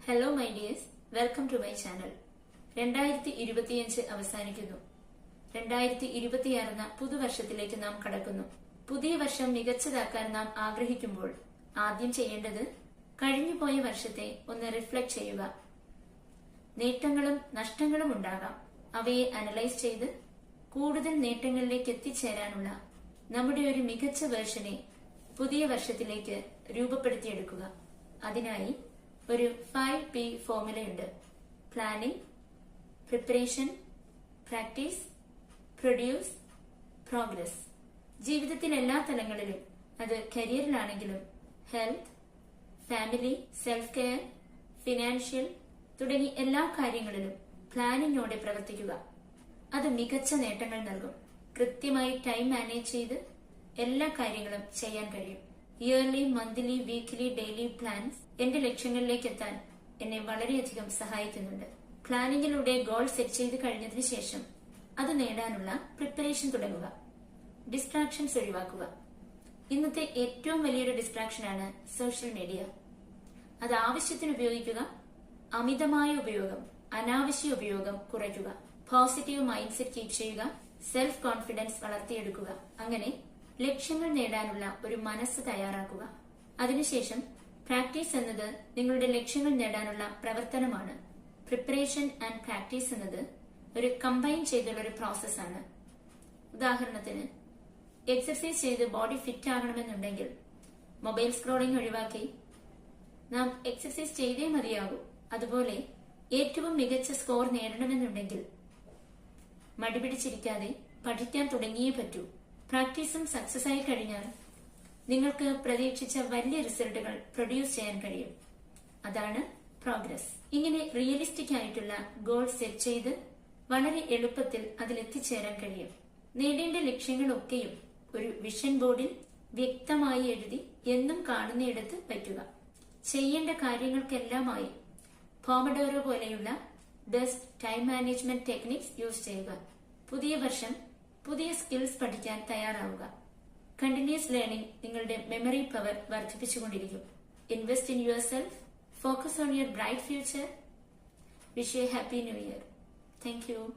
Hello my dears, welcome to my channel. 2025 അവസാനിക്കുന്നു. 2026 എന്ന പുതുവർഷത്തിലേക്ക് നാം കടക്കുന്നു. പുതിയ വർഷം മികച്ചതാക്കാൻ നാം ആഗ്രഹിക്കുമ്പോൾ ആദ്യം ചെയ്യേണ്ടത് കഴിഞ്ഞുപോയ വർഷത്തെ ഒന്ന് റിഫ്ലക്ട് ചെയ്യുക. നേട്ടങ്ങളും നഷ്ടങ്ങളും ഉണ്ടാകാം. അവയെ അനലൈസ് ചെയ്ത് കൂടുതൽ നേട്ടങ്ങളിലേക്ക് എത്തിച്ചേരാനുള്ള നമ്മുടെ ഒരു മികച്ച വേർഷനെ പുതിയ വർഷത്തിലേക്ക് രൂപപ്പെടുത്തിയെടുക്കുക. അതിനായി ഒരു 5P ഫോർമുലയുണ്ട്. Planning, preparation, practice, produce, progress. ജീവിതത്തിൽ എല്ലാ തലങ്ങളിലും, അത് കരിയറിലാണെങ്കിലും health, family, self care, financial തുടങ്ങി എല്ലാ കാര്യങ്ങളിലും പ്ലാനിങ്ങോടെ പ്രവർത്തിക്കുക. അത് മികച്ച നേട്ടങ്ങൾ നൽകും. കൃത്യമായി ടൈം മാനേജ് ചെയ്ത് എല്ലാ കാര്യങ്ങളും ചെയ്യാൻ കഴിയും. Yearly, monthly, weekly, daily plans എന്റെ ലക്ഷ്യങ്ങളിലേക്ക് എത്താൻ എന്നെ വളരെയധികം സഹായിക്കുന്നുണ്ട്. പ്ലാനിങ്ങിലൂടെ ഗോൾ സെറ്റ് ചെയ്ത് കഴിഞ്ഞതിന് ശേഷം അത് നേടാനുള്ള പ്രിപ്പറേഷൻ തുടങ്ങുക. ഡിസ്ട്രാക്ഷൻസ് ഒഴിവാക്കുക. ഇന്നത്തെ ഏറ്റവും വലിയൊരു ഡിസ്ട്രാക്ഷനാണ് സോഷ്യൽ മീഡിയ. അത് ആവശ്യത്തിന് ഉപയോഗിക്കുക. അമിതമായ ഉപയോഗം, അനാവശ്യ ഉപയോഗം കുറയ്ക്കുക. പോസിറ്റീവ് മൈൻഡ് സെറ്റ് കീപ് ചെയ്യുക. സെൽഫ് കോൺഫിഡൻസ് വളർത്തിയെടുക്കുക. അങ്ങനെ ലക്ഷ്യങ്ങൾ നേടാനുള്ള ഒരു മനസ്സ് തയ്യാറാക്കുക. അതിനുശേഷം പ്രാക്ടീസ് എന്നത് നിങ്ങളുടെ ലക്ഷ്യങ്ങൾ നേടാനുള്ള പ്രവർത്തനമാണ്. പ്രിപ്പറേഷൻ ആൻഡ് പ്രാക്ടീസ് എന്നത് ഒരു കമ്പൈൻ ചെയ്തുള്ള ഒരു പ്രോസസ്സാണ്. ഉദാഹരണത്തിന്, എക്സർസൈസ് ചെയ്ത് ബോഡി ഫിറ്റ് ആകണമെന്നുണ്ടെങ്കിൽ മൊബൈൽ സ്ക്രോളിംഗ് ഒഴിവാക്കി നാം എക്സർസൈസ് ചെയ്തേ മതിയാകൂ. അതുപോലെ ഏറ്റവും മികച്ച സ്കോർ നേടണമെന്നുണ്ടെങ്കിൽ മടിപിടിച്ചിരിക്കാതെ പഠിക്കാൻ തുടങ്ങിയേ പറ്റൂ. പ്രാക്ടീസും സക്സസ് ആയി കഴിഞ്ഞാൽ നിങ്ങൾക്ക് പ്രതീക്ഷിച്ച വലിയ റിസൾട്ടുകൾ പ്രൊഡ്യൂസ് ചെയ്യാൻ കഴിയും. അതാണ് പ്രോഗ്രസ്. ഇങ്ങനെ റിയലിസ്റ്റിക് ആയിട്ടുള്ള ഗോൾ സെറ്റ് ചെയ്ത് വളരെ എളുപ്പത്തിൽ അതിലെത്തിച്ചേരാൻ കഴിയും. നേടേണ്ട ലക്ഷ്യങ്ങളൊക്കെയും ഒരു വിഷൻ ബോർഡിൽ വ്യക്തമായി എഴുതി എന്നും കാണുന്നയിടത്ത് വയ്ക്കുക. ചെയ്യേണ്ട കാര്യങ്ങൾക്കെല്ലാമായി പോമഡോറോ പോലെയുള്ള best time management techniques use ചെയ്യുക. പുതിയ വർഷം പുതിയ സ്കിൽസ് പഠിക്കാൻ തയ്യാറാവുക. കണ്ടിന്യൂസ് ലേണിംഗ് നിങ്ങളുടെ മെമ്മറി പവർ വർദ്ധിപ്പിച്ചുകൊണ്ടിരിക്കും. Invest in your self. Focus on your bright future. Wish you happy new year. Thank U.